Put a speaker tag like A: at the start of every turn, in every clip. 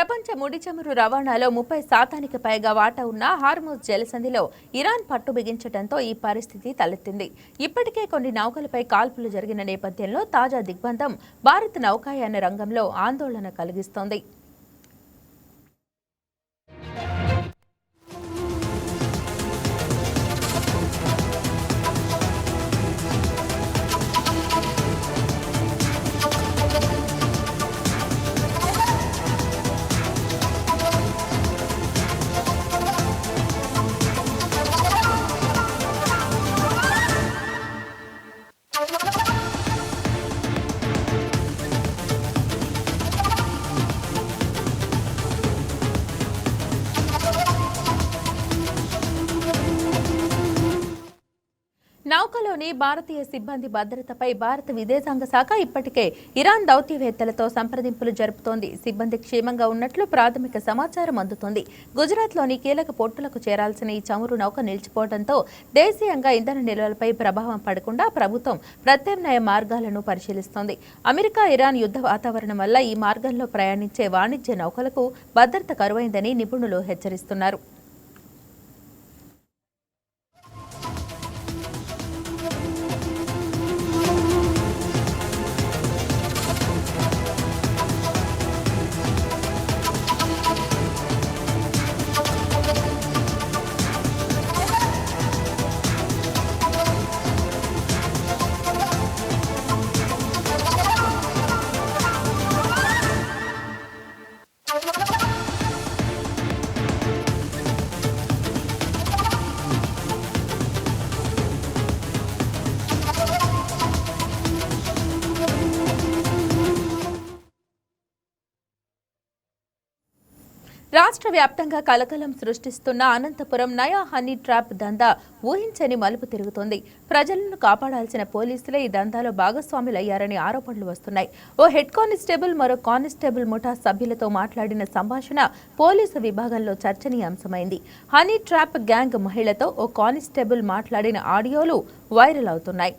A: ప్రపంచ ముడి చమురు రవాణాలో 30% పైగా వాటా ఉన్న హార్మూజ్ జలసంధిలో ఇరాన్ పట్టు బిగించడంతో ఈ పరిస్థితి తలెత్తింది. ఇప్పటికే కొన్ని నౌకలపై కాల్పులు జరిగిన నేపథ్యంలో తాజా దిగ్బంధం భారత నౌకాయాన రంగంలో ఆందోళన కలిగిస్తోంది. నౌకలోని భారతీయ సిబ్బంది భద్రతపై భారత విదేశాంగ శాఖ ఇప్పటికే ఇరాన్ దౌత్యవేత్తలతో సంప్రదింపులు జరుపుతోంది. సిబ్బంది క్షేమంగా ఉన్నట్లు ప్రాథమిక సమాచారం అందుతోంది. గుజరాత్లోని కీలక పోర్టులకు చేరాల్సిన ఈ చమురు నౌక నిలిచిపోవడంతో దేశీయంగా ఇంధన నిల్వలపై ప్రభావం పడకుండా ప్రభుత్వం ప్రత్యామ్నాయ మార్గాలను పరిశీలిస్తోంది. అమెరికా ఇరాన్ యుద్ధ వాతావరణం వల్ల ఈ మార్గంలో ప్రయాణించే వాణిజ్య నౌకలకు భద్రత కరువైందని నిపుణులు హెచ్చరిస్తున్నారు. రాష్ట్ర వ్యాప్తంగా కలకలం సృష్టిస్తున్న అనంతపురం నయా హనీ ట్రాప్ దందా ఊహించని మలుపు తిరుగుతోంది. ప్రజలను కాపాడాల్సిన పోలీసులే ఈ దందాలో భాగస్వాములయ్యారని ఆరోపణలు వస్తున్నాయి. ఓ హెడ్ కానిస్టేబుల్ మరో కానిస్టేబుల్ ముఠా సభ్యులతో మాట్లాడిన సంభాషణ పోలీసు విభాగంలో చర్చనీయాంశమైంది. హనీ ట్రాప్ గ్యాంగ్ మహిళతో ఓ కానిస్టేబుల్ మాట్లాడిన ఆడియోలు వైరల్ అవుతున్నాయి.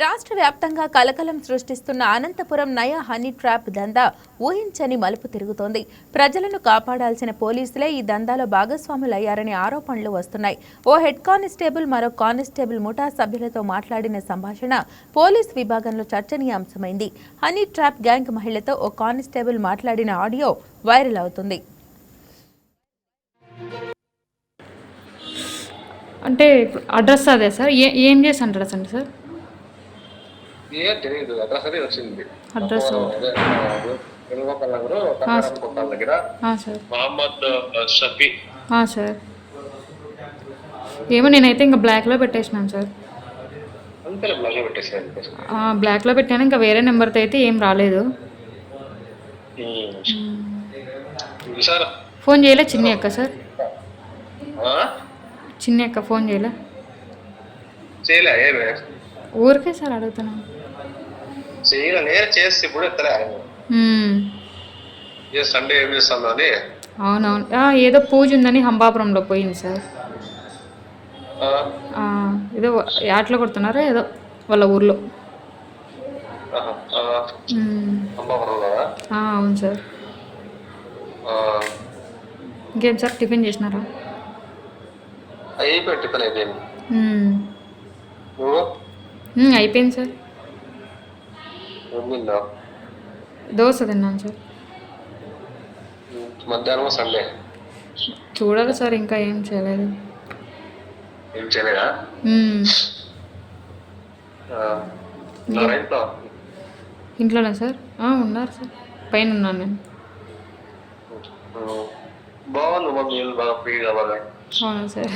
A: రాష్ట్ర వ్యాప్తంగా కలకలం సృష్టిస్తున్న అనంతపురం నయా హనీ ట్రాప్ దందా ఊహించని మలుపు తిరుగుతోంది. ప్రజలను కాపాడాల్సిన పోలీసులే ఈ దందాలో భాగస్వాములయ్యారనే ఆరోపణలు వస్తున్నాయి. ఓ హెడ్ కానిస్టేబుల్ మరో కానిస్టేబుల్ ముఠా సభ్యులతో మాట్లాడిన సంభాషణ పోలీస్ విభాగంలో చర్చనీయాంశమైంది. హనీ ట్రాప్ గ్యాంగ్ మహిళతో ఓ కానిస్టేబుల్ మాట్లాడిన ఆడియో వైరల్ అవుతుంది.
B: అంటే అడ్రస్ అదే సార్, ఏం చేసి అడ్రస్ అండి సార్?
C: తెలియదు, అడ్రస్ అదే వచ్చింది.
B: అడ్రస్
C: దగ్గర మహమ్మద్ షఫీ
B: సార్. ఏమో నేనైతే ఇంకా బ్లాక్లో పెట్టేసినాను సార్.
C: అంతే బ్లాక్లో పెట్టేసాను.
B: బ్లాక్లో పెట్టాను, ఇంకా వేరే నెంబర్తో అయితే ఏం రాలేదు.
C: సార్
B: ఫోన్ చేయలే చిన్ని అక్క సార్? చిన్ని అక్క ఫోన్ చేయలే?
C: చేయలే ఏమే
B: ఊరికే సార్ అడుగుతున్నాను.
C: చేయలే, నేను చేస్తే ఇప్పుడు ఎత్తలే. సండే ఏం చేస్తాను అని.
B: అవునవును, ఏదో పూజ ఉందని హంబాపురంలో పోయింది సార్. ఏదో యాట్లో కొడుతున్నారా ఏదో వాళ్ళ ఊర్లో. అవును సార్. ఇంకేం సార్, టిఫిన్ చేసినారా?
C: అయిపోయింది, టిఫిన్ అయిపోయింది.
B: అయిపోయింది సార్. దోశ తిన్నాను సార్.
C: మధ్యాహ్నం సండే
B: చూడాలి సార్, ఇంకా ఏం చేయలేదు.
C: ఏం చేయలేదా?
B: ఇంట్లోనే సార్. ఉన్నారు సార్, పైన ఉన్నాను నేను.
C: బాగుంది మమ్మీ, బాగా ఫ్రీగా బాగా.
B: అవును సార్.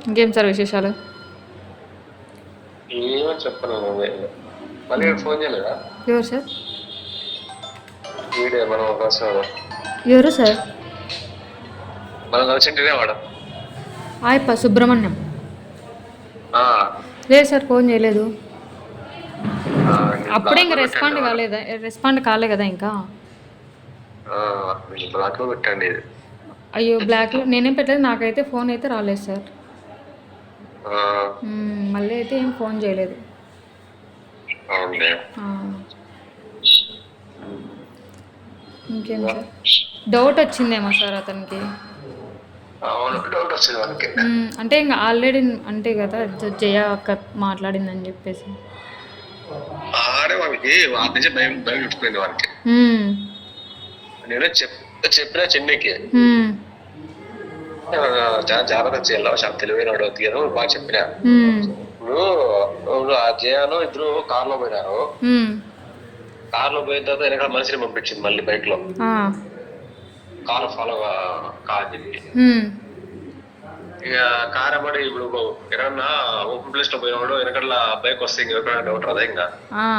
B: ఇంకేం సార్ విశేషాలు?
C: ఏమో చెప్పను. మళ్ళీ ఫోన్ చేయలేదా?
B: ఎవరు సార్?
C: వీడే మనం కలిసినాడు.
B: ఎవరు సార్?
C: మనం కలిసింటేనే వాడు.
B: ఆయప్ప సుబ్రహ్మణ్యం. లేదు సార్, ఫోన్ చేయలేదు. అప్పుడే ఇంకా రెస్పాండ్ కాలే కదా ఇంకా.
C: బ్లాక్లో పెట్టండి.
B: అయ్యో, బ్లాక్లో నేనేం పెట్టలేదు, నాకైతే ఫోన్ అయితే రాలేదు సార్. మళ్ళీ అయితే ఏం ఫోన్ చేయలేదు. ఇంకేం సార్, డౌట్ వచ్చిందేమో సార్ అతనికి. అంటే ఇంకా ఆల్రెడీ అంటే కదా జయ అక్క మాట్లాడిందని చెప్పేసి
C: వాడికి వాడి నుంచి భయం ఉట్టిపోయింది వాడికి. నేను చెప్పిన చెన్నైకి జాగ్రత్త చేయాలి, చాలా తెలివైన తీయను బాగా చెప్పినా. ఇప్పుడు ఆ జయాను ఇద్దరు కార్ లో పోయినారు. కార్ లో పోయిన తర్వాత వెనకాల మనిషిని పంపించింది మళ్ళీ బైక్ లో. కార్ ఫాలో కార్ చెప్పి ఇక కార్ అమ్మడి ఇప్పుడు ఎక్కడన్నా ఓపెన్ ప్లేస్ లో పోయినవాడు వెనకాల బైక్ వస్తే ఇంకా డౌట్ రాదా? ఇంకా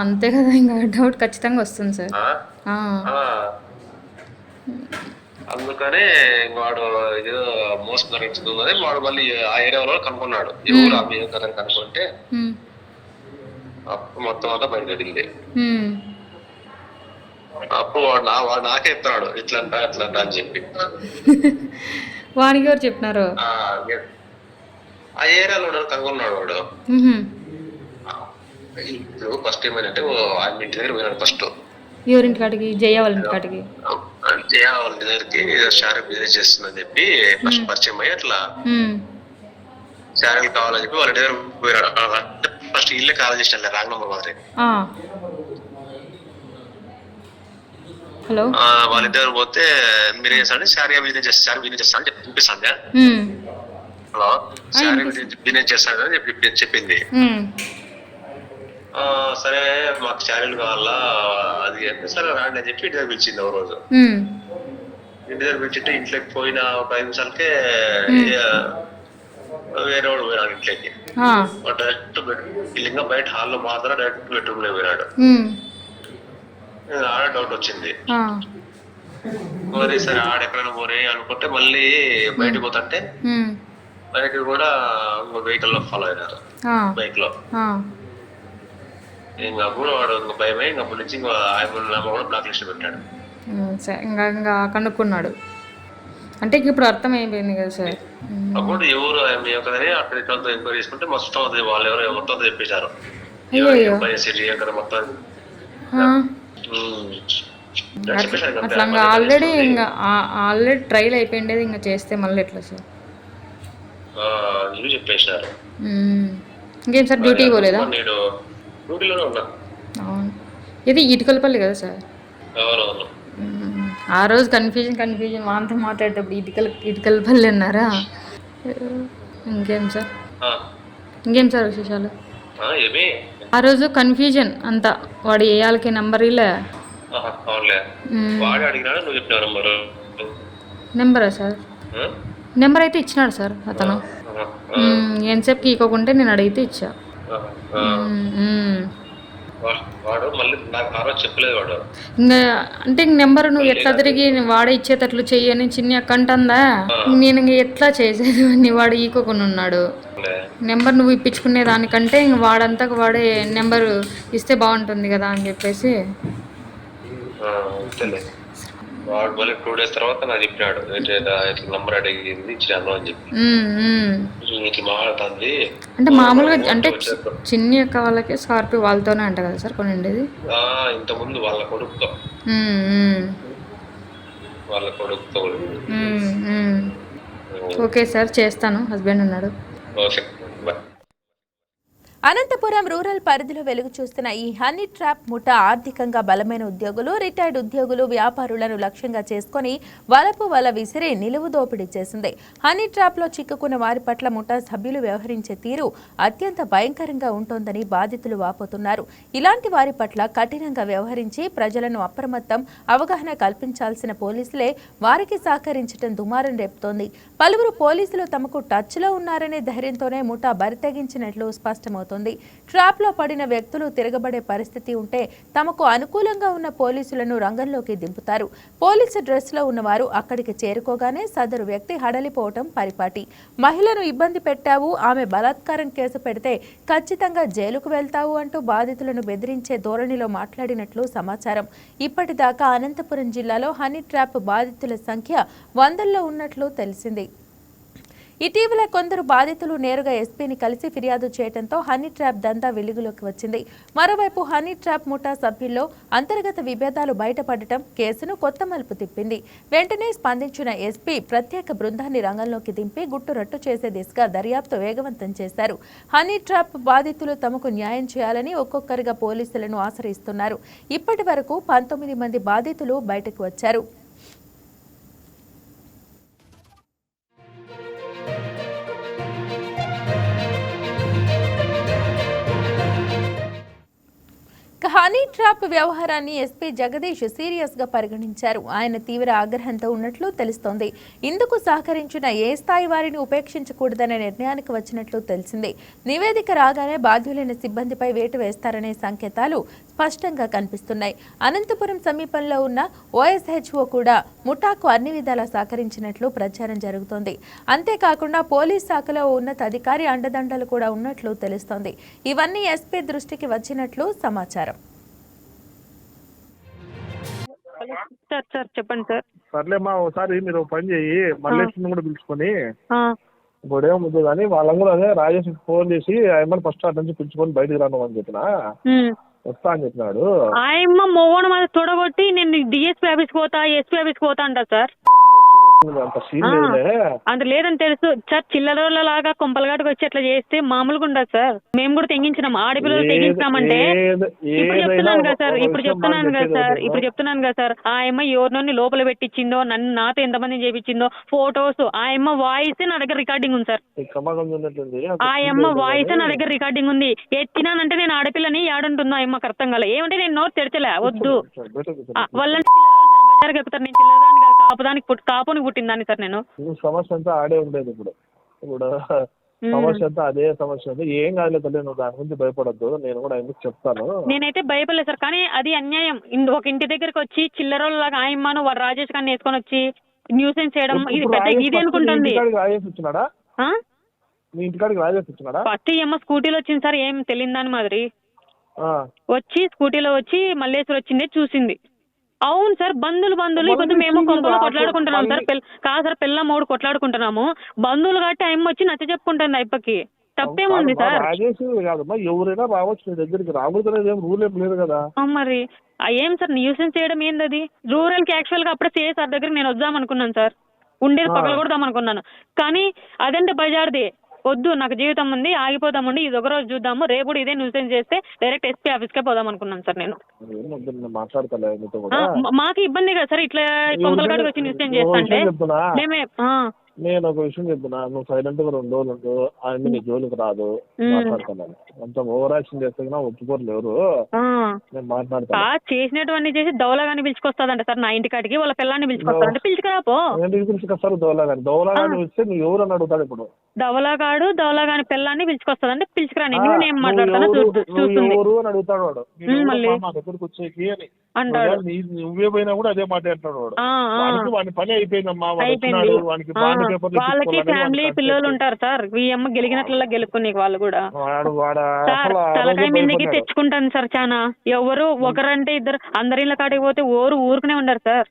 B: అంతే కదా, ఇంకా డౌట్ ఖచ్చితంగా వస్తుంది సార్.
C: అందుకనే వాడు ఇది మోసం జరుగుతుంది. వాడు మళ్ళీ ఆ ఏరియాలో కనుక్కున్నాడు, ఎవరు ఆ బియ్యం కదా కనుక్కుంటే అప్పుడు మొత్తం అంతా బయటపడింది. అప్పుడు వాడు నాకే చెప్తున్నాడు ఇట్లంట అట్లంట అని చెప్పి.
B: వానికి ఎవరు చెప్పినారు?
C: ఆ ఏరియాలో కనుక్కున్నాడు వాడు. ఇప్పుడు ఫస్ట్ ఏమైందంటే ఆయన ఇంటి దగ్గర పోయినాడు. ఫస్ట్
B: ఎవరింటి కాడికి? జయ వాళ్ళ ఇంటి కాడికి.
C: జయ వాళ్ళ దగ్గరికి షారీ బిజినెస్ చేస్తుందని చెప్పి ఫస్ట్ పరిచయం అయ్యి అట్లా శారీలు కావాలని చెప్పి వాళ్ళ దగ్గర పోయినాడు. ఫస్ట్ ఇల్లే కాల్ చేసిన రాంగ్ నంబర్ మాత్రం.
B: హలో,
C: వాళ్ళిద్దరు పోతే మీరు ఏం చేస్తారంటే శారీ బిజినెస్ చేస్తా అని చెప్పి చూపిస్తాను. హలో, శారీ బిజినెస్ చేస్తానని చెప్పి చెప్పింది. సరే మాకు శారీలు కావాలా అది అంటే సరే రాండి అని చెప్పి ఇంటి దగ్గర పిలిచింది. ఒక రోజు ఇంటి దగ్గర పిలిచింటే ఇంట్లోకి పోయిన ఒక 5 నిమిషాలకే వేరే వాడు పోయినాడు ఇంట్లోకి. డైరెక్ట్ ఇంకా బయట హాల్లో మాత్రం డైరెక్ట్ బెడ్రూమ్ లో పోయినాడు. ఆడ డౌట్ వచ్చింది. మరి సరే ఆడెక్కడైనా పోరే అనుకుంటే మళ్ళీ బయటకు పోతుంటే బయటకు కూడా వెహికల్ లో ఫాలో అయినారు బైక్ లో. ఇంకా అప్పుడు వాడు ఇంకా భయమే, ఇంకా అప్పటి నుంచి ఇంకా ఆయన కూడా బ్లాక్ లిస్ట్ పెట్టాడు.
B: ఇంకా కనుక్కున్నాడు అంటే ఇప్పుడు అర్థం అయిపోయింది కదా సార్.
C: అప్పుడు ఎవరు కదని అక్కడ ఎంక్వైరీ చేసుకుంటే మొత్తం అది వాళ్ళు ఎవరో మొత్తం చెప్పేశారు. అక్కడ మొత్తం
B: అట్లా ఆల్రెడీ ఇంకా ఆల్రెడీ ట్రైల్ అయిపోయిండేది, ఇంకా చేస్తే మళ్ళీ ఎట్లా సార్?
C: చెప్పేశారు.
B: ఇంకేం సార్, డ్యూటీ పోలేదా?
C: డ్యూటీలోనే ఉన్నా.
B: అవును, ఇది ఇటుకలపల్లి కదా సార్?
C: అవునవును.
B: ఆ రోజు కన్ఫ్యూజన్ వాంతో మాట్లాడేటప్పుడు ఇటుకలపల్లి అన్నారా? ఇంకేం సార్ విశేషాలు? ఆ రోజు కన్ఫ్యూజన్ అంతా, వాడు వేయాలకి నంబర్ ఇలా
C: వాడు అడిగినాడు, నువ్వు చెప్పిన నంబరు.
B: నెంబరా సార్?
C: ఆ?
B: నెంబర్ అయితే ఇచ్చినాడు సార్ అతను.
C: ఆ, ఆ,
B: ఎంతసేపుకి ఇవ్వకుంటే నేను అడిగితే ఇచ్చా.
C: ఆ, ఆ. వాడు మళ్ళీ నాకు ఆ రోజు చెప్పలేదు వాడు.
B: ఇంకా అంటే నెంబర్ నువ్వు ఎట్లా తిరిగి వాడే ఇచ్చేటట్లు చెయ్యని చిన్ని అక్క అంటుందా. నేను ఇంక ఎట్లా చేసేది అని వాడు ఈకోకుండా ఉన్నాడు. నెంబర్ నువ్వు ఇప్పించుకునే దానికంటే ఇంక వాడంతకు వాడే నెంబర్ ఇస్తే బాగుంటుంది కదా అని చెప్పేసి.
C: అంతేలే. వాడు మళ్ళీ 2 days తర్వాత నాకు చెప్పినాడు, ఇట్లా నంబర్ అడిగింది ఇచ్చినాను అని చెప్పి. ఇట్లా మాట్లాడుతుంది
B: అంటే మామూలుగా అంటే చిన్ని అక్క వాళ్ళకి స్కార్పియో వాళ్ళతోనే అంట కదా సార్ కొని ఉండేది.
C: ఇంతకుముందు వాళ్ళ కొడుకుతో
B: ఓకే సార్ చేస్తాను, హస్బెండ్ ఉన్నాడు.
C: Okay bye.
A: అనంతపురం రూరల్ పరిధిలో వెలుగు చూస్తున్న ఈ హనీ ట్రాప్ ముఠా ఆర్థికంగా బలమైన ఉద్యోగులు, రిటైర్డ్ ఉద్యోగులు, వ్యాపారులను లక్ష్యంగా చేసుకుని వలపు వల విసిరి నిలువు దోపిడీ చేసింది. హనీ ట్రాప్ లో చిక్కుకున్న వారి పట్ల ముఠా సభ్యులు వ్యవహరించే తీరు అత్యంత భయంకరంగా ఉంటోందని బాధితులు వాపోతున్నారు. ఇలాంటి వారి పట్ల కఠినంగా వ్యవహరించి ప్రజలను అప్రమత్తం, అవగాహన కల్పించాల్సిన పోలీసులే వారికి సహకరించడం దుమారం రేపుతోంది. పలువురు పోలీసులు తమకు టచ్ లో ఉన్నారనే ధైర్యంతోనే ముఠా బరితెగించినట్లు స్పష్టమవుతోంది. ట్రాప్ లో పడిన వ్యక్తులు తిరగబడే పరిస్థితి ఉంటే తమకు అనుకూలంగా ఉన్న పోలీసులను రంగంలోకి దింపుతారు. పోలీసు డ్రెస్ లో ఉన్నవారు అక్కడికి చేరుకోగానే సదరు వ్యక్తి హడలిపోవటం పరిపాటి. మహిళను ఇబ్బంది పెట్టావు, ఆమె బలాత్కారం కేసు పెడితే ఖచ్చితంగా జైలుకు వెళ్తావు అంటూ బాధితులను బెదిరించే ధోరణిలో మాట్లాడినట్లు సమాచారం. ఇప్పటిదాకా అనంతపురం జిల్లాలో హనీ ట్రాప్ బాధితుల సంఖ్య 100లో ఉన్నట్లు తెలిసింది. ఇటీవల కొందరు బాధితులు నేరుగా ఎస్పీని కలిసి ఫిర్యాదు చేయడంతో హనీ ట్రాప్ దందా వెలుగులోకి వచ్చింది. మరోవైపు హనీ ట్రాప్ ముఠా సభ్యుల్లో అంతర్గత విభేదాలు బయటపడటం కేసును కొత్త మలుపు తిప్పింది. వెంటనే స్పందించిన ఎస్పీ ప్రత్యేక బృందాన్ని రంగంలోకి దింపి గుట్టురట్టు చేసే దిశగా దర్యాప్తు వేగవంతం చేశారు. హనీ ట్రాప్ బాధితులు తమకు న్యాయం చేయాలని ఒక్కొక్కరిగా పోలీసులను ఆశ్రయిస్తున్నారు. ఇప్పటి వరకు 19 మంది బాధితులు బయటకు వచ్చారు. హనీ ట్రాప్ వ్యవహారాన్ని ఎస్పీ జగదీష్ సీరియస్ గా పరిగణించారు. ఆయన తీవ్ర ఆగ్రహంతో ఉన్నట్లు తెలుస్తోంది. ఇందుకు సహకరించిన ఏ స్థాయి వారిని ఉపేక్షించకూడదనే నిర్ణయానికి వచ్చినట్లు తెలిసింది. నివేదిక రాగానే బాధ్యులైన సిబ్బందిపై వేటు వేస్తారనే సంకేతాలు స్పష్టంగా కనిపిస్తున్నాయి. అనంతపురం సమీపంలో ఉన్న ఓఎస్హెచ్ఓ కూడా ముఠాకు అన్ని విధాలా సహకరించినట్లు ప్రచారం జరుగుతోంది. అంతేకాకుండా పోలీస్ శాఖలో ఉన్నత అధికారి అండదండలు కూడా ఉన్నట్లు తెలుస్తోంది. ఇవన్నీ ఎస్పీ దృష్టికి వచ్చినట్లు సమాచారం.
D: సార్ చెప్పండి సార్.
E: సర్లేమ్మా, ఒకసారి మీరు పని చేయి, మల్లేశ్వరిని కూడా పిలుచుకొని ఇప్పుడేం ముద్దు కానీ వాళ్ళని కూడా అదే రాజేష్ ఫోన్ చేసి ఆయమ్మని ఫస్ట్ అటు నుంచి పిలుచుకొని బయటకు రాను అని చెప్పిన వస్తా అని చెప్పినాడు.
D: ఆయమ్మ మొగోణం అది తొడగొట్టి నేను డిఎస్పీ ఆఫీస్కి పోతా, ఎస్పీ ఆఫీస్కి పోతా అంటారు సార్.
E: అంత సీన్ లేదులే.
D: అంత లేదని తెలుసు సార్. చిల్లరలాగా కొంపలగాటుకు వచ్చి అట్లా చేస్తే మామూలుగా ఉండదు సార్. మేము కూడా తెగించినాం, ఆడపిల్లలు తెగించినామంటే ఇప్పుడు చెప్తున్నాను కదా సార్. ఆ అమ్మ ఎవరినోని లోపల పెట్టించిందో, నాతో ఎంతమంది చేపించిందో ఫోటోస్, ఆ అమ్మ వాయిస్ నా దగ్గర రికార్డింగ్ ఉంది సార్. ఆ అమ్మ వాయిస్ నా దగ్గర రికార్డింగ్ ఉంది. ఎత్తినానంటే నేను ఆడపిల్లని ఏడుంటుందో ఆ అమ్మకి అర్థం కాలే. ఏమంటే నేను నోరు తెరచలే, వద్దు వాళ్ళని చెప్తారు. నేను చిల్లరదాన్ని కాదు, కాపుని పుట్టిందాన్ని సార్. నేను
E: సమస్య అంతా ఆడే ఉండేది. ఇప్పుడు సమస్య అంతా అదే సమస్య. ఏం కాదులే తల్లి, నువ్వు దాని గురించి భయపడద్దు, నేను కూడా ఎందుకు చెప్తాను.
D: నేనైతే భయపడలేదు సార్, కానీ అది అన్యాయం. ఒక ఇంటి దగ్గరకు వచ్చి చిల్లరలాగా ఆయమ్మను వాడు రాజేష్ గారిని వేసుకొని వచ్చి న్యూసెన్స్ చేయడం ఇది పెద్ద ఇది అనుకుంటుంది.
E: రాజేష్ వచ్చినాడా? మీ ఇంటికాడికి రాజేష్ వచ్చినాడా?
D: ఫస్ట్ ఏమో స్కూటీలో వచ్చింది సార్, ఏం తెలియదాని మాదిరి వచ్చి స్కూటీలో వచ్చి మల్లేశ్వరి వచ్చిందే చూసింది. అవును సార్, బంధువులు ఇప్పుడు మేము కొంపలో కొట్లాడుకుంటున్నాం సార్. కాదు సార్, పిల్ల మూడు కొట్లాడుకుంటున్నాము, బంధువులు కాబట్టి ఆయన వచ్చి నచ్చ చెప్పుకుంటుంది అయ్యప్పకి. తప్పేముంది సార్?
E: ఎవరైనా రావచ్చు నీ దగ్గరికి, రాకూడదు రూల్ ఏం లేదు కదా.
D: మరి ఏం సార్ న్యూసెన్స్ చేయడం ఏంది? అది రూరల్ కి యాక్చువల్ గా అప్పుడే సిఐ సార్ దగ్గరికి నేను వద్దాం అనుకున్నాను సార్, ఉండేది పగల కొడదాం అనుకున్నాను. కానీ అదంటే బజార్ది వద్దు, నాకు జీవితం ఉంది, ఆగిపోదామండి, ఇది ఒక రోజు చూద్దాము, రేపు కూడా ఇదే న్యూసెన్స్ చేస్తే డైరెక్ట్ ఎస్పీ ఆఫీస్కే పోదాం అనుకున్నాను సార్. నేను మాకు ఇబ్బంది కదా సార్, ఇట్లా కొంపల కాడికి వచ్చి న్యూసెన్స్ చేస్తా అంటే మేమే
E: నేను ఒక విషయం చెప్తున్నా, నువ్వు సైలెంట్ గా 2 రోజులు ఉండు, ఆమె నీ జోలికి రాదు, మాట్లాడతాను. అంత ఓవర్ యాక్షన్ చేస్తే ఒప్పుకోరు ఎవరు, నేను మాట్లాడతాను.
D: చేసినటువంటి చేసి దౌలాగాని పిలుచుకొస్తాదంట సార్ నా ఇంటి కాడికి, వాళ్ళ పిల్లాన్ని పిలుచుకొస్తాదంట. పిలుచుకురాపో.
E: ఎందుకు పిలుచుకొస్తారు దౌలాగాని వస్తే నువ్వు ఎవరు అని అడుగుతాడు. ఇప్పుడు
D: దౌలాగాని పిల్లాన్ని పిలుచుకొస్తాదంటే పిలుచుకురాని, నేను మాట్లాడతాను చూస్తుంది
E: ఎవరు అని అడుగుతాడు వాడు. మా దగ్గరకు వచ్చేకి అని అంటాడు. నువ్వే పోయినా కూడా అదే మాట అంటాడు వాడు. వాడి పని అయిపోయిందమ్మా,
D: వాళ్ళకి ఫ్యామిలీ పిల్లలు ఉంటారు సార్. ఈ అమ్మ గెలిగినట్ల గెలుపుకునే వాళ్ళు కూడా తలకాయ మీదకి తెచ్చుకుంటాను సార్. చాలా ఎవరు ఒకరంటే ఇద్దరు అందరి ఇళ్ళ కాడికి పోతే ఊరుకునే ఉండరు సార్.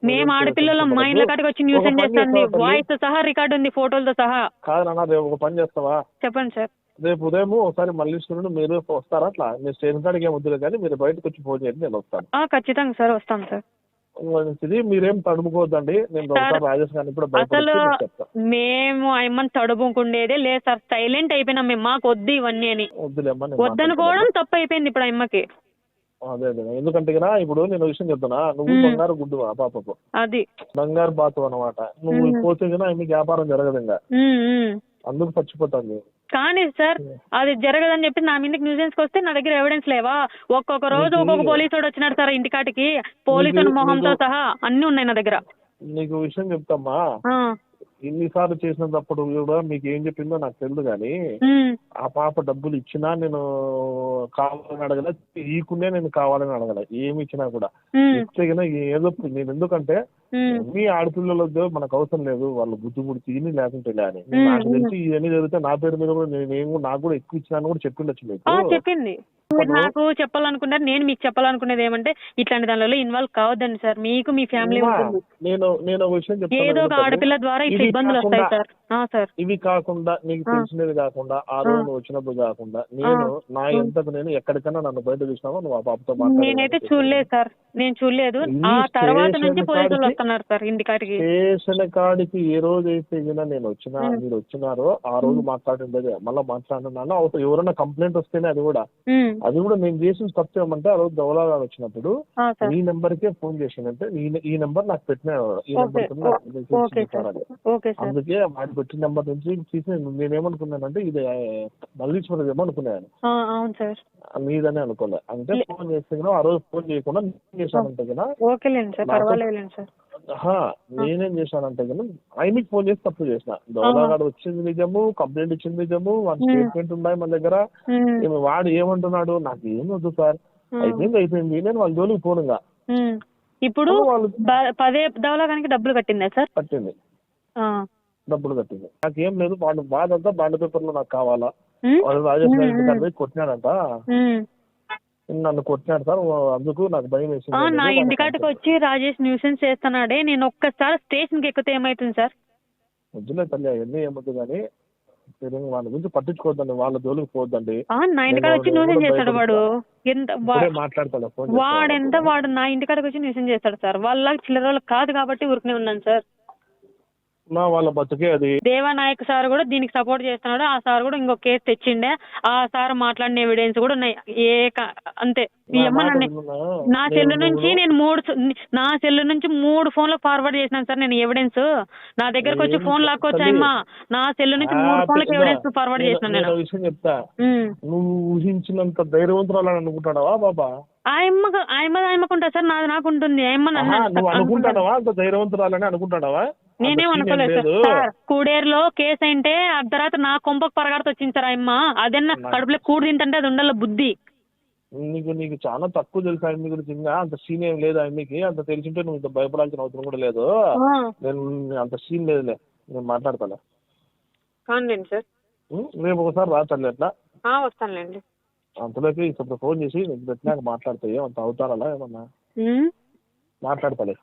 D: మేము ఆడపిల్లలు మా ఇళ్ళ కాడికి వచ్చి న్యూస్ చేస్తుంది, వాయిస్ తో సహా రికార్డు ఉంది, ఫోటోలతో సహా.
E: కాదు ఒక పని చేస్తావా?
D: చెప్పండి సార్.
E: రేపు ఉదయం ఒకసారి మల్లీశ్వరుడు మీరు వస్తారా? అట్లా మీరు స్టేషన్ కాడికి ఏం వద్దులే కానీ మీరు బయటకు వచ్చి ఫోన్ చేయండి, నేను వస్తాను.
D: ఖచ్చితంగా సార్, వస్తాం సార్.
E: మీరేం తడుముకోవద్దండి, నేను రాజేష్ గారిని కూడా
D: అసలు మేము అమ్మని తడుముకుండేదే లేదు సార్. సైలెంట్ అయిపోయినాం మేము, మాకు వద్దు ఇవన్నీ అని. వద్దనుకోవడం తప్పు అయిపోయింది ఇప్పుడు అమ్మకి.
E: అదే ఎందుకంటే ఇప్పుడు నేను విషయం చెప్తున్నా, నువ్వు బంగారు గుడ్డు ఆ పాపకు, అది బంగారు బాతు అనమాట. నువ్వు పోతే మీకు వ్యాపారం జరగదు, ఇంకా అందుకు చచ్చిపోతాను.
D: కానీ సార్ అది జరగదని చెప్పి నా మీదకి న్యూసెన్స్ వస్తే నా దగ్గర ఎవిడెన్స్ లేవా? ఒక్కొక్క రోజు ఒక్కొక్క పోలీసు వచ్చినాడు సార్ ఇంటికాటికి, పోలీసుల మొహంతో సహా అన్ని ఉన్నాయి నా దగ్గర.
E: నీకు విషయం చెప్తామ్మా, ఇన్నిసార్లు చేసిన తప్పుడు కూడా మీకు ఏం చెప్పిందో నాకు తెలియదు కానీ, ఆ పాప డబ్బులు ఇచ్చినా నేను కావాలని అడగల, ఈకునే నేను కావాలని అడగల. ఏమి ఇచ్చినా కూడా ఇస్తే ఏదో నేను, ఎందుకంటే మీ ఆడపిల్లలతో మనకు అవసరం లేదు, వాళ్ళు బుద్ధి బుద్ధి తిని లేకుంటే అని నాకు తెలిసి ఇవన్నీ జరిగితే నా పేరు మీద కూడా నేను నాకు కూడా ఎక్కువ ఇచ్చినా కూడా చెప్పిండొచ్చు మీకు.
D: చెప్పింది నాకు చెప్పాలనుకున్నారు. నేను మీకు చెప్పాలనుకునేది ఏమంటే ఇట్లాంటి దానిలో ఇన్వాల్వ్ కావద్దండి సార్. మీకు మీ ఫ్యామిలీ
E: నేను విషయం చెప్తాను,
D: ఏదో ఒక ఆడపిల్ల ద్వారా ఇబ్బందులు వస్తాయి సార్.
E: ఇవి కాకుండా నీకు తెలిసినవి కాకుండా ఆ రోజు వచ్చినప్పుడు కాకుండా నేను నా ఎంతకు నేను ఎక్కడికైనా నన్ను బయట చూసినావో నువ్వు ఆ పాపతో
D: నేనైతే చూడలేదు సార్, నేను చూడలేదు. ఆ తర్వాత నుంచి పోలీసులు వస్తున్నారు సార్ ఇంటికాడికి.
E: స్టేషన్ కాడికి ఏ రోజు అయితే నేను వచ్చినా మీరు వచ్చినారో ఆ రోజు మాట్లాడిండేది, మళ్ళీ మాట్లాడినాను. ఎవరైనా కంప్లైంట్ వస్తేనే అది కూడా నేను చేసిన తప్పు ఏమంటే ఆ రోజు దౌలాగా వచ్చినప్పుడు ఈ నెంబర్ కే ఫోన్ చేసిందంటే ఈ నెంబర్ నాకు పెట్టినాడు, ఈ నెంబర్ అందుకే వాడికి వచ్చిన నెంబర్ నుంచి తీసి నేనేమనుకున్నానంటే ఇది మల్లీశ్వరం ఏమనుకున్నాను, మీదనే అనుకోలే. అంటే ఫోన్ చేస్తే ఆ రోజు ఫోన్ చేయకుండా చేశానంటే నేనేం చేశానంటే ఆయనకి ఫోన్ చేసి తప్పు చేసిన. దౌలాగాడు వచ్చింది నిజము, కంప్లైంట్ ఇచ్చింది నిజము, వాడి స్టేట్మెంట్ ఉన్నాయి మన దగ్గర. వాడు ఏమంటున్నాడు, నాకు ఏం వద్దు సార్, అయిపోయింది నేను వాళ్ళ జోలికి పోనుగా.
D: ఇప్పుడు పదే దౌలాగానికి డబ్బులు కట్టిందా సార్?
E: కట్టింది, డబ్బులు కట్టింది. నాకేం లేదు, వాడు బాధ అంతా బాండ్ పేపర్ లో నాకు కావాలా. వాడు రాజేష్ గారి కొట్టినాడంట, నన్ను కొట్టినాడు సార్, అందుకు నాకు భయం వేసింది.
D: నా ఇంటికాటికి వచ్చి రాజేష్ న్యూసెన్స్ చేస్తున్నాడే, నేను ఒక్కసారి స్టేషన్ కి ఎక్కితే ఏమైతుంది సార్?
E: వద్దులే తల్లి, అవన్నీ ఏమొద్దు కానీ వాళ్ళ గురించి పట్టించుకోవద్దండి, వాళ్ళ జోలికి పోవద్దండి.
D: నా ఇంటికాడ వచ్చి న్యూసెన్స్ చేస్తాడు వాడు.
E: మాట్లాడతాడు
D: వాడు నా ఇంటికాడికి వచ్చి న్యూసెన్స్ చేస్తాడు సార్. వాళ్ళ చిల్లర కాదు కాబట్టి ఊరికనే ఉన్నాను సార్.
E: వాళ్ళ బతుకే అది.
D: దేవానాయక్ సార్ కూడా దీనికి సపోర్ట్ చేస్తున్నాడు. ఆ సార్ కూడా ఇంకో కేసు తెచ్చిండే, ఆ సార్ మాట్లాడిన ఎవిడెన్స్ కూడా ఉన్నాయి. అంతే. నా సెల్ నుంచి నేను 3 ఫోన్లకు ఫార్వర్డ్ చేసినాను సార్ నేను ఎవిడెన్స్. నా దగ్గరకు వచ్చి ఫోన్ లాక్కొచ్చాయమ్మా, నా సెల్ నుంచి 3 ఫోన్లకు ఎవిడెన్స్ ఫార్వర్డ్ చేసినాను నేను.
E: విషయం చెప్తా, నువ్వు ఊహించినంత ధైర్యవంతురాలని అనుకుంటావా బాబా?
D: ఆయమ్మకుంటా సార్, నాది నాకు ఉంటుంది.
E: నువ్వు అనుకుంటావా అంత ధైర్యవంతురాలని అనుకుంటావా?
D: నేనేం అనుకోలేదు సార్. కూడేరులో కేసు అంటే అర్ధరాత్రి నా కొంపకు పరగాడుతూ వచ్చింది సార్ ఆయమ్మ. అదన్నా కడుపులో కూడు తింటే అది ఉండాలి బుద్ధి.
E: నీకు చాలా తక్కువ తెలుసు ఆయన గురించి, అంత సీన్ ఏం లేదు ఆయనకి. అంత తెలిసింటే నువ్వు ఇంత భయపడాల్సిన అవసరం కూడా లేదు. నేను అంత సీన్ లేదులే, నేను మాట్లాడతాను.
D: సార్
E: రేపు ఒకసారి రాచాలి అట్లా.
D: వస్తానులేండి.
E: అంతలోకి ఇప్పుడు ఫోన్ చేసి నీకు పెట్టినాక మాట్లాడతాయి, అంత అవుతారా ఏమన్నా మాట్లాడతాలే.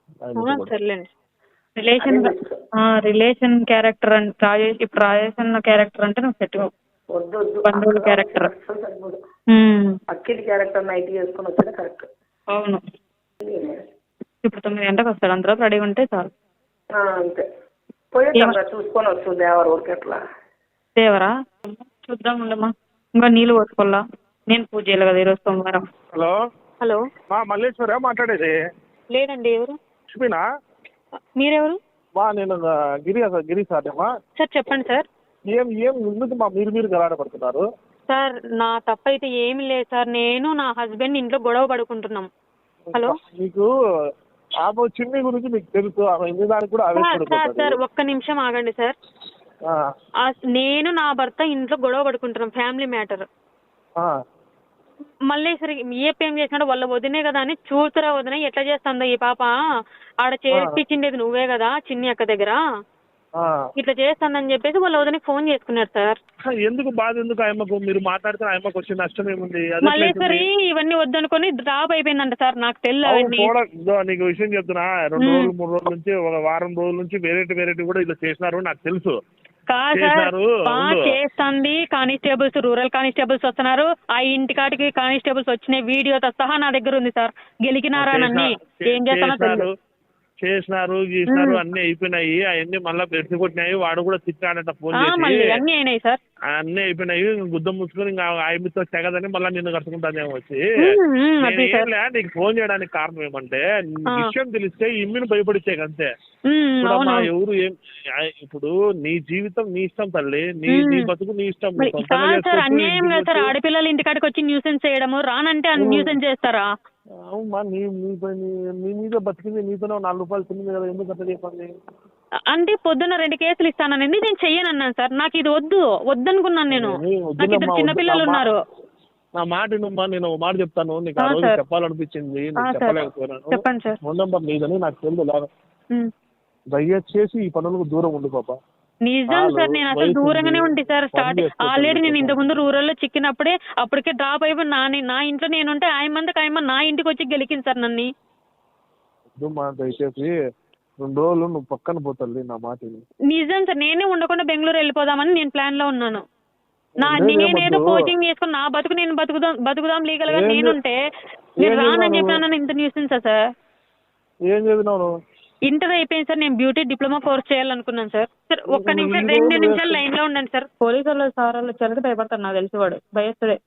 D: సర్లేండి. రిలేషన్ క్యారెక్టర్ అంటే రాజేష్, ఇప్పుడు రాజేష్ అన్న క్యారెక్టర్ అంటే నువ్వు సెట్ బంధువుల క్యారెక్టర్,
F: అక్కిడి క్యారెక్టర్ నైట్ చేసుకుని వచ్చాడు కరెక్ట్.
D: అవును. ఇప్పుడు 9 గంటలకు వస్తాడు, అందరూ రెడీగా ఉంటే చాలు.
F: అంతే, పోయేదా చూసుకొని వస్తుంది దేవర ఊరికి. ఎట్లా
D: దేవరా చూద్దాం ఉండమ్మా, ఇంకా నీళ్ళు పోసుకోవాలా. నేను పూజ చేయాలి కదా ఈరోజు సోమవారం. హలో
E: మల్లేశ్వర మాట్లాడేది?
D: లేదండి. ఎవరు?
E: లక్ష్మీనా?
D: మీరెవరు?
E: నేను గిరి సార్మా.
D: సార్ చెప్పండి సార్.
E: ఏం ఎందుకు మీరు గలాడపడుతున్నారు
D: సార్? నా తప్పైతే ఏమి లేదు సార్. నేను నా హస్బెండ్ ఇంట్లో గొడవ పడుకుంటున్నాం. హలో,
E: మీకు ఆమె చిన్ని గురించి మీకు తెలుసు, ఆమె ఎన్ని దానికి కూడా
D: సార్ ఒక్క నిమిషం ఆగండి సార్. నేను నా భర్త ఇంట్లో గొడవ పడుకుంటున్నాం, ఫ్యామిలీ మ్యాటర్. మళ్ళీ సరే ఏం చేసినాడు, వాళ్ళ వదినే కదా అని చూతురా వదిన ఎట్లా చేస్తుందో ఈ పాప, ఆడ చేర్పించిండేది నువ్వే కదా చిన్ని అక్క దగ్గర, ఇట్లా చేస్తానని చెప్పేసి వాళ్ళ వదినకి ఫోన్ చేసుకున్నారు సార్.
E: ఎందుకు బాధ ఎందుకు ఆయమ్మకు? మీరు మాట్లాడితే ఆయమ్మకు వచ్చే నష్టం ఏముంది?
D: మళ్ళీ సరే ఇవన్నీ వద్దనుకొని డ్రాప్ అయిపోయిందంట సార్. నాకు తెలియదు.
E: నీకు విషయం చెప్తున్నా, 2 రోజులు 3 రోజుల నుంచి, ఒక వారం రోజుల నుంచి వెరైటీ కూడా ఇలా చేసినారు, నాకు తెలుసు.
D: చేస్తుంది కానిస్టేబుల్స్, రూరల్ కానిస్టేబుల్స్ వస్తున్నారు. ఆ ఇంటికాటికి కానిస్టేబుల్స్ వచ్చిన వీడియోతో సహా నా దగ్గర ఉంది సార్. గెలికినారా నన్ను ఏం చేస్తానో
E: చేసినారు గీసినారు, అన్ని అయిపోయినాయి. అవన్నీ మళ్ళీ బెడ్స్ కొట్టినాయి. వాడు కూడా తిట్టాడంట ఫోన్ చేసి.
D: అన్ని అయినాయి సార్, అన్ని
E: అయిపోయినాయి. గుద్దం ముసుకొని ఇంకా ఆయనతో తెగదని మళ్ళీ నిన్ను కట్టుకుంటానేమో వచ్చి. నీకు ఫోన్ చేయడానికి కారణం ఏమంటే, విషయం తెలిస్తే ఇమ్మిని భయపడిచ్చే అంతే. ఎవరు ఏం ఇప్పుడు నీ జీవితం నీ ఇష్టం తల్లి, నీ బతుకు నీ ఇష్టం.
D: అన్యాయం కదా సార్. ఆడపిల్లలు ఇంటికాడికి వచ్చి న్యూసెన్స్ చేయడము, రానంటే న్యూసెన్స్ చేస్తారా?
E: అవుమా, నీ మీద బతికింది నీతోనే 4 రూపాయలు తింది కదా, ఎందుకు అట్లా చెప్పండి?
D: అంటే పొద్దున్న 2 కేసులు ఇస్తానని నేను చెయ్యనన్నాను సార్. నాకు ఇది వద్దనుకున్నాను. నేను నాకు 2 చిన్నపిల్లలు ఉన్నారు.
E: నా మాట వినుమ్మా, నేను మాట చెప్తాను. నీకు ఆ రోజు చెప్పాలనిపించింది, చెప్పలేకపోయినాను.
D: చెప్పండి సార్.
E: ఫోన్ నెంబర్ నీదని నాకు తెలియదు. దయచేసి ఈ పనులకు దూరం ఉండు పాప.
D: నిజం సార్, నేను అసలు దూరంగానే ఉంటే సార్. ఆల్రెడీ నేను ఇంతకు ముందు రూరల్ లో చిక్కినప్పుడే అప్పటికే డ్రాప్ అయిపోయి నా ఇంట్లో నేనుంటే ఆయమ్మ నా ఇంటికి వచ్చి గెలికింది సార్ నన్ను.
E: దయచేసి 2 రోజులు నువ్వు పక్కన పోతుంది నా మాట.
D: నిజం సార్, నేనే ఉండకుండా బెంగళూరు వెళ్ళిపోదామని నేను ప్లాన్ లో ఉన్నాను. నేనేదో కోచింగ్ చేసుకుని నా బతుకు నేను బతుకుదాం లీగల్ గా నేనుంటే నేను రానని చెప్పినాను. ఇంత న్యూసెన్స్ సార్.
E: ఏం చదివినావు?
D: ఇంటర్ అయిపోయింది సార్. నేను బ్యూటీ డిప్లొమా కోర్స్ చేయాలనుకున్నాను సార్. సార్ ఒక్క నిమిషం, 2 నిమిషాలు లైన్ లో ఉండండి సార్. పోలీసు వాళ్ళు సార్ వాళ్ళు వచ్చారంటే భయపడతారు, నాకు తెలిసి వాడు భయస్తుడే.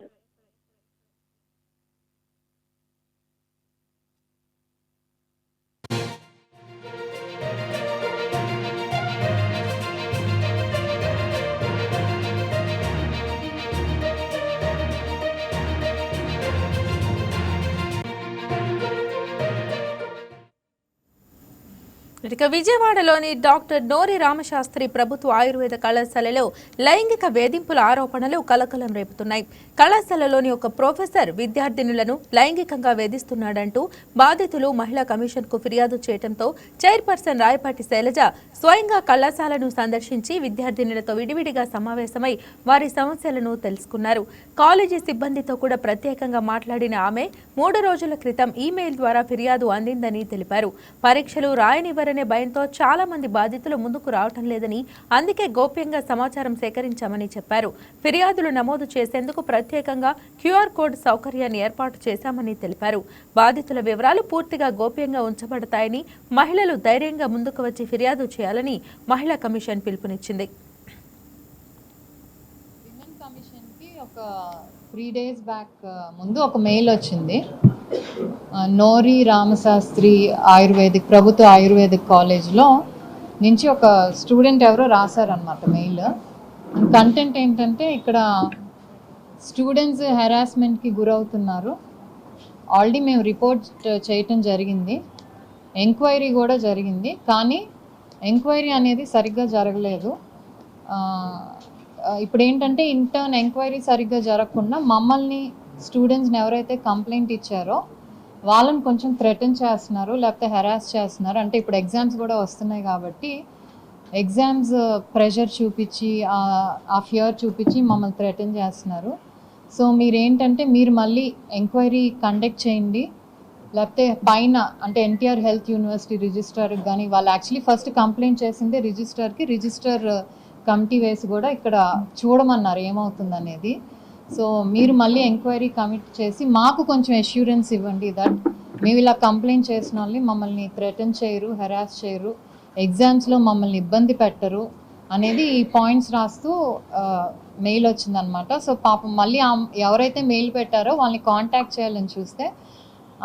A: ఇక విజయవాడలోని డాక్టర్ నోరి రామశాస్త్రి ప్రభుత్వ ఆయుర్వేద కళాశాలలో లైంగిక వేధింపుల ఆరోపణలు కలకలం రేపుతున్నాయి. కళాశాలలోని ఒక ప్రొఫెసర్ విద్యార్థినులను లైంగికంగా వేధిస్తున్నాడంటూ బాధితులు మహిళా కమిషన్కు ఫిర్యాదు చేయడంతో చైర్పర్సన్ రాయపాటి శైలజ స్వయంగా కళాశాలను సందర్శించి విద్యార్థినులతో విడివిడిగా సమావేశమై వారి సమస్యలను తెలుసుకున్నారు. కాలేజీ సిబ్బందితో కూడా ప్రత్యేకంగా మాట్లాడిన ఆమె 3 రోజుల క్రితం ఈమెయిల్ ద్వారా ఫిర్యాదు అందిందని తెలిపారు. పరీక్షలు రాయనివ్వరనే భయంతో చాలా మంది బాధితులు ముందుకు రావటం లేదని, అందుకే గోప్యంగా సమాచారం సేకరించామని చెప్పారు. ఫిర్యాదులు నమోదు చేసేందుకు ప్రత్యేకంగా క్యూఆర్ కోడ్ సౌకర్యాన్ని ఏర్పాటు చేశామని తెలిపారు. బాధితుల వివరాలు పూర్తిగా గోప్యంగా ఉంచబడతాయని, మహిళలు ధైర్యంగా ముందుకు వచ్చి ఫిర్యాదు చేయాలని మహిళా కమిషన్ పిలుపునిచ్చింది.
G: 3 days బ్యాక్ ముందు ఒక మెయిల్ వచ్చింది. నోరి రామశాస్త్రి ప్రభుత్వ ఆయుర్వేదిక్ కాలేజ్లో నుంచి ఒక స్టూడెంట్ ఎవరో రాశారనమాట మెయిల్. కంటెంట్ ఏంటంటే, ఇక్కడ స్టూడెంట్స్ హెరాస్మెంట్కి గురవుతున్నారు. ఆల్రెడీ మేము రిపోర్ట్ చేయటం జరిగింది, ఎంక్వైరీ కూడా జరిగింది, కానీ ఎంక్వైరీ అనేది సరిగ్గా జరగలేదు. ఇప్పుడు ఏంటంటే, ఇంటర్న్ ఎంక్వైరీ సరిగ్గా జరగకుండా మమ్మల్ని స్టూడెంట్స్ని ఎవరైతే కంప్లైంట్ ఇచ్చారో వాళ్ళని కొంచెం థ్రెటన్ చేస్తున్నారు, లేకపోతే హెరాస్ చేస్తున్నారు. అంటే ఇప్పుడు ఎగ్జామ్స్ కూడా వస్తున్నాయి కాబట్టి ఎగ్జామ్స్ ప్రెషర్ చూపించి, ఆ ఫియర్ చూపించి మమ్మల్ని థ్రెటన్ చేస్తున్నారు. సో మీరేంటంటే, మీరు మళ్ళీ ఎంక్వైరీ కండక్ట్ చేయండి, లేకపోతే పైన అంటే ఎన్టీఆర్ హెల్త్ యూనివర్సిటీ రిజిస్ట్రార్కి కానీ, వాళ్ళు యాక్చువల్లీ ఫస్ట్ కంప్లైంట్ చేసిందే రిజిస్టర్ కమిటీ వేసి కూడా ఇక్కడ చూడమన్నారు ఏమవుతుంది అనేది. సో మీరు మళ్ళీ ఎంక్వైరీ కమిట్ చేసి మాకు కొంచెం అష్యూరెన్స్ ఇవ్వండి దట్ మేము ఇలా కంప్లైంట్ చేసిన వాళ్ళని మమ్మల్ని థ్రెటన్ చేయరు, హెరాస్ చేయరు, ఎగ్జామ్స్లో మమ్మల్ని ఇబ్బంది పెట్టరు అనేది ఈ పాయింట్స్ రాస్తూ మెయిల్ వచ్చిందనమాట. సో పాపం మళ్ళీ ఎవరైతే మెయిల్ పెట్టారో వాళ్ళని కాంటాక్ట్ చేయాలని చూస్తే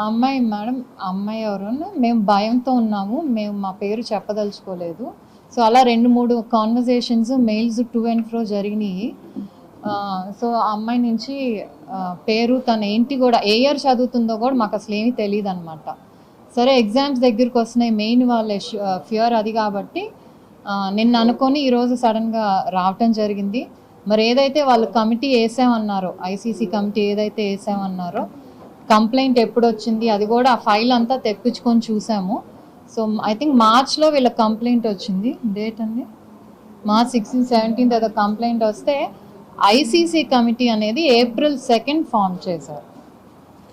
G: అమ్మాయి మేడం, అమ్మాయి ఎవరు, మేము భయంతో ఉన్నాము, మేము మా పేరు చెప్పదలుచుకోలేదు. సో అలా 2-3 conversations, mails to and fro జరిగినాయి. సో ఆ అమ్మాయి నుంచి పేరు, తను ఏంటి కూడా, ఏ ఇయర్ చదువుతుందో కూడా మాకు అసలు ఏమీ తెలియదు అనమాట. సరే ఎగ్జామ్స్ దగ్గరికి వస్తున్నాయి, మెయిన్ వాళ్ళ ఫియర్ అది కాబట్టి నిన్న అనుకొని ఈరోజు సడన్గా రావటం జరిగింది. మరి ఏదైతే వాళ్ళు కమిటీ వేసామన్నారో, ఐసీసీ కమిటీ ఏదైతే వేసామన్నారో, కంప్లైంట్ ఎప్పుడు వచ్చింది అది కూడా ఆ ఫైల్ అంతా తెప్పించుకొని చూసాము. సో ఐ థింక్ మార్చ్లో వీళ్ళ కంప్లైంట్ వచ్చింది. డేట్ అండి March 16, 17 ఏదో కంప్లైంట్ వస్తే ఐసీసీ కమిటీ అనేది April 2 ఫామ్ చేశారు.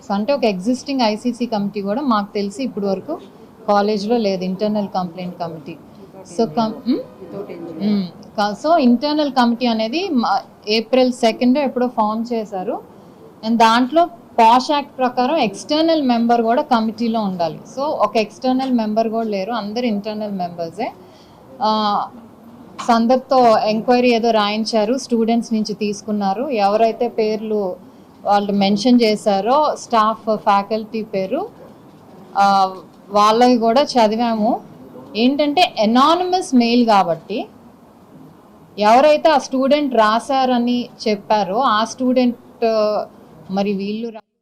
G: సో అంటే ఒక ఎగ్జిస్టింగ్ ఐసీసీ కమిటీ కూడా మాకు తెలిసి ఇప్పుడు వరకు కాలేజ్లో లేదు, internal complaint committee. So internal committee అనేది April 2 ఎప్పుడో ఫామ్ చేశారు. అండ్ దాంట్లో పాష్ యాక్ట్ ప్రకారం ఎక్స్టర్నల్ మెంబర్ కూడా కమిటీలో ఉండాలి. సో ఒక ఎక్స్టర్నల్ మెంబర్ కూడా లేరు, అందరు ఇంటర్నల్ మెంబర్సే. అందరితో ఎంక్వైరీ ఏదో రాయించారు, స్టూడెంట్స్ నుంచి తీసుకున్నారు. ఎవరైతే పేర్లు వాళ్ళు మెన్షన్ చేశారో స్టాఫ్, ఫ్యాకల్టీ పేరు వాళ్ళవి కూడా చదివాము. ఏంటంటే ఎనానిమస్ మెయిల్ కాబట్టి ఎవరైతే ఆ స్టూడెంట్ రాశారని చెప్పారో ఆ స్టూడెంట్ మరి వీళ్ళు